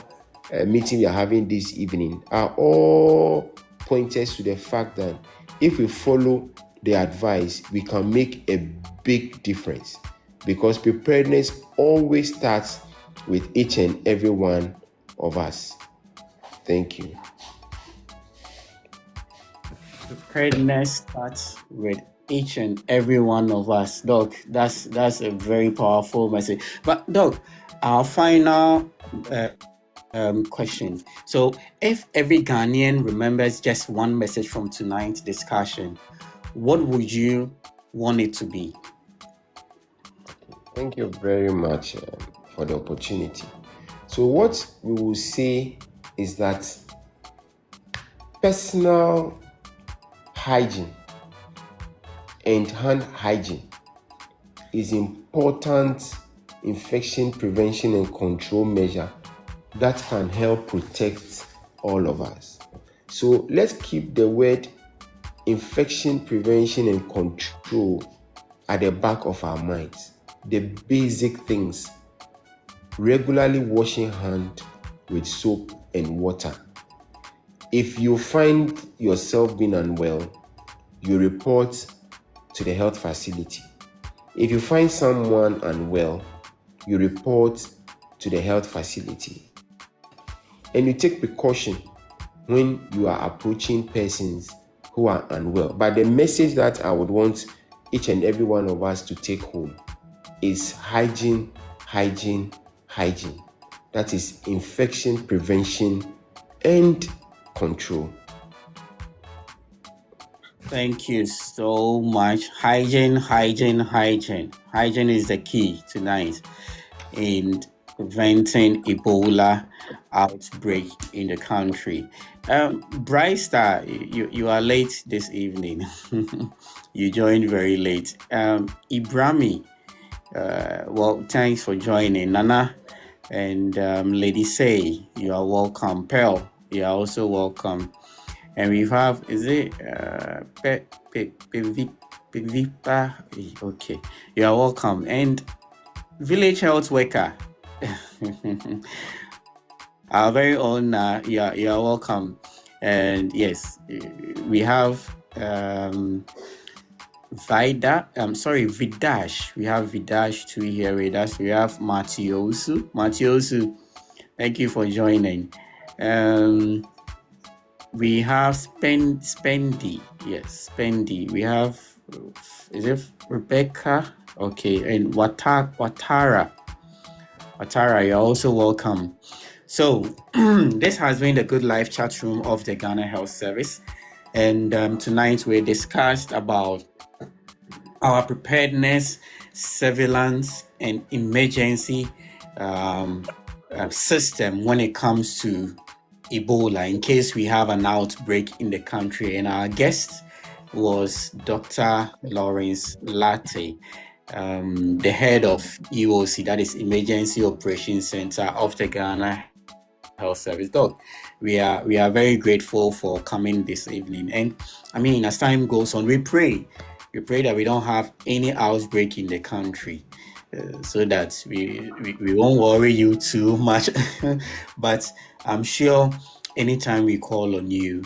meeting we are having this evening are all pointers to the fact that if we follow the advice, we can make a big difference, because preparedness always starts with each and every one of us. Thank you. Preparedness starts with each and every one of us. Doc, that's a very powerful message. But Doc, our final question. So, if every Ghanaian remembers just one message from tonight's discussion, what would you want it to be? Thank you very much for the opportunity. So what we will say is that personal hygiene and hand hygiene is important infection prevention and control measure that can help protect all of us. So let's keep the word infection prevention and control at the back of our minds. The basic things: regularly washing hands with soap and water. If you find yourself being unwell, you report to the health facility. If you find someone unwell, you report to the health facility. And you take precaution when you are approaching persons who are unwell. But the message that I would want each and every one of us to take home is hygiene, hygiene, hygiene. That is infection prevention and control. Thank you so much. Hygiene, hygiene, hygiene. Hygiene is the key tonight in preventing Ebola outbreak in the country. Bright Star, you are late this evening. You joined very late. Ibrami, well, thanks for joining. Nana and Lady Say, you are welcome. Pearl, you are also welcome. And we have, is it Pevita? Okay, you are welcome. And Village Health Worker, our very own, you are welcome. And yes, we have Vidash. We have Vidash too here with us. We have Matiosu. Matiosu, thank you for joining. We have Spendy. Yes, Spendy. We have, is it Rebecca? Okay, and Watara. Watara, you're also welcome. So, this has been the Good Life chat room of the Ghana Health Service. And tonight we discussed about our preparedness, surveillance, and emergency system when it comes to Ebola, in case we have an outbreak in the country. And our guest was Dr. Lawrence Lartey, the head of EOC, that is Emergency Operations Center of the Ghana Health Service. Doc, we are very grateful for coming this evening. And I mean, as time goes on, we pray that we don't have any outbreak in the country, so that we won't worry you too much. But I'm sure anytime we call on you,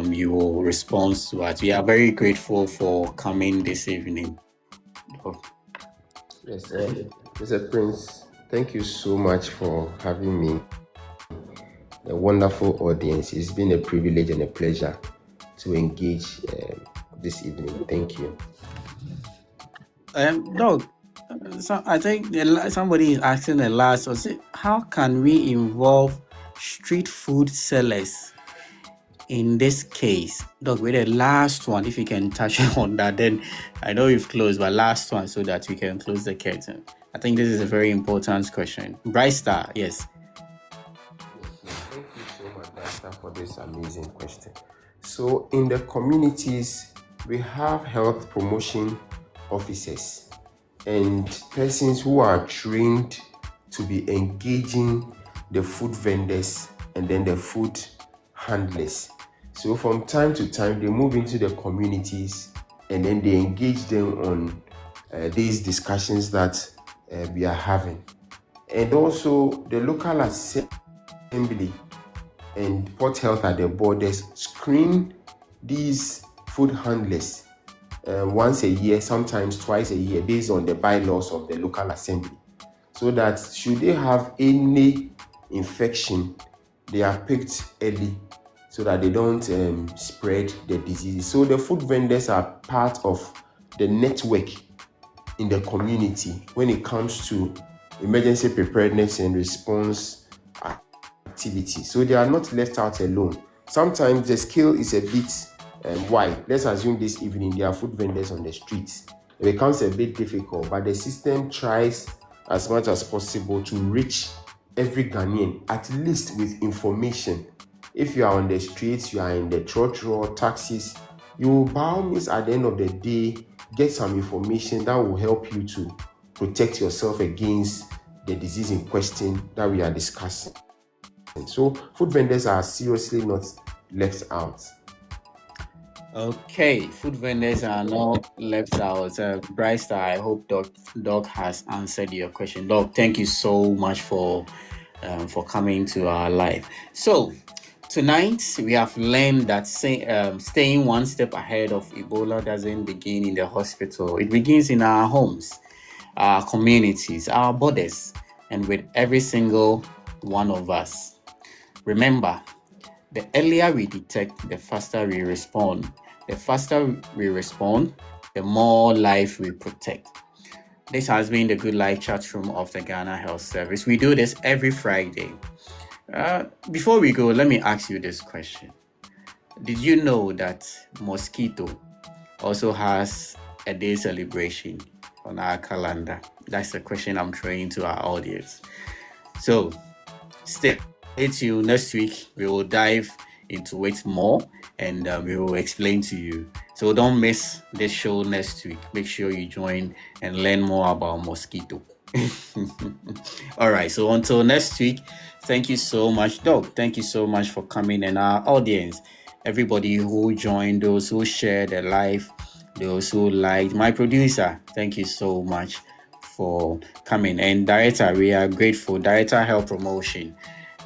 you will respond to us. We are very grateful for coming this evening. Oh. Yes, Mr. Prince, thank you so much for having me. A wonderful audience. It's been a privilege and a pleasure to engage this evening. Thank you. Doug, so I think somebody is asking the last, or say, how can we involve street food sellers in this case? Doug, with the last one, if you can touch on that, then I know you've closed, but last one so that we can close the curtain. I think this is a very important question. Bright Star, yes. Thank you so much, Pastor, for this amazing question. So, in the communities, we have health promotion officers and persons who are trained to be engaging the food vendors and then the food handlers. So, from time to time, they move into the communities and then they engage them on these discussions that we are having. And also, the local assembly and Port Health at the borders screen these food handlers once a year, sometimes twice a year, based on the bylaws of the local assembly, so that should they have any infection, they are picked early so that they don't spread the disease. So the food vendors are part of the network in the community when it comes to emergency preparedness and response activity. So they are not left out alone. Sometimes the scale is a bit wide. Let's assume this evening there are food vendors on the streets. It becomes a bit difficult, but the system tries as much as possible to reach every Ghanaian, at least with information. If you are on the streets, you are in the trotro taxis, you by all means at the end of the day get some information that will help you to protect yourself against the disease in question that we are discussing. So food vendors are seriously not left out. Okay, food vendors are not left out. Bryce, I hope Doc has answered your question. Doc, thank you so much for coming to our live. So tonight we have learned that staying one step ahead of Ebola doesn't begin in the hospital. It begins in our homes, our communities, our borders, and with every single one of us. Remember, the earlier we detect, the faster we respond. The faster we respond, the more life we protect. This has been the Good Life chat room of the Ghana Health Service. We do this every Friday. Before we go, let me ask you this question. Did you know that mosquito also has a day celebration on our calendar? That's the question I'm throwing to our audience. So stay tuned. Next week we will dive into it more and we will explain to you. So don't miss this show next week. Make sure you join and learn more about mosquito. All right, so until next week, thank you so much, Doc. Thank you so much for coming, and our audience, everybody who joined, those who shared their life, those who liked, my producer, thank you so much for coming. And director, we are grateful. Director Health Promotion,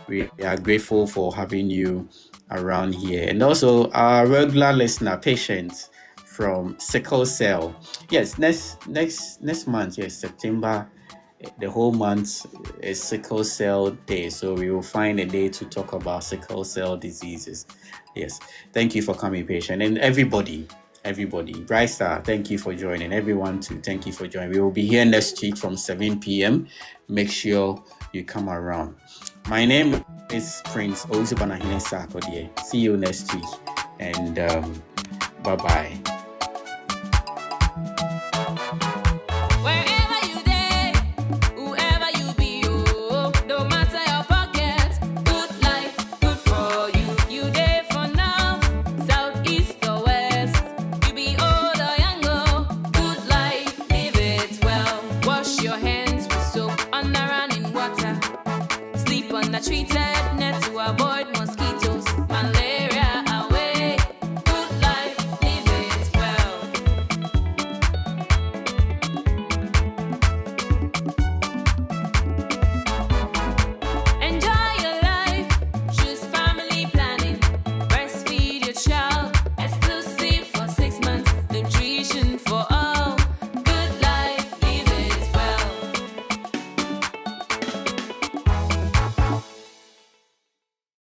we are grateful for having you around here. And also our regular listener, Patience from Sickle Cell. Yes, next month, yes, September the whole month is sickle cell day, so we will find a day to talk about sickle cell diseases. Yes, thank you for coming, patient, and everybody. Bright Star, thank you for joining. Everyone too, thank you for joining. We will be here next week from 7 p.m. Make sure you come around. My name is Prince Ozubanahine Sarkodie. See you next week, and bye-bye.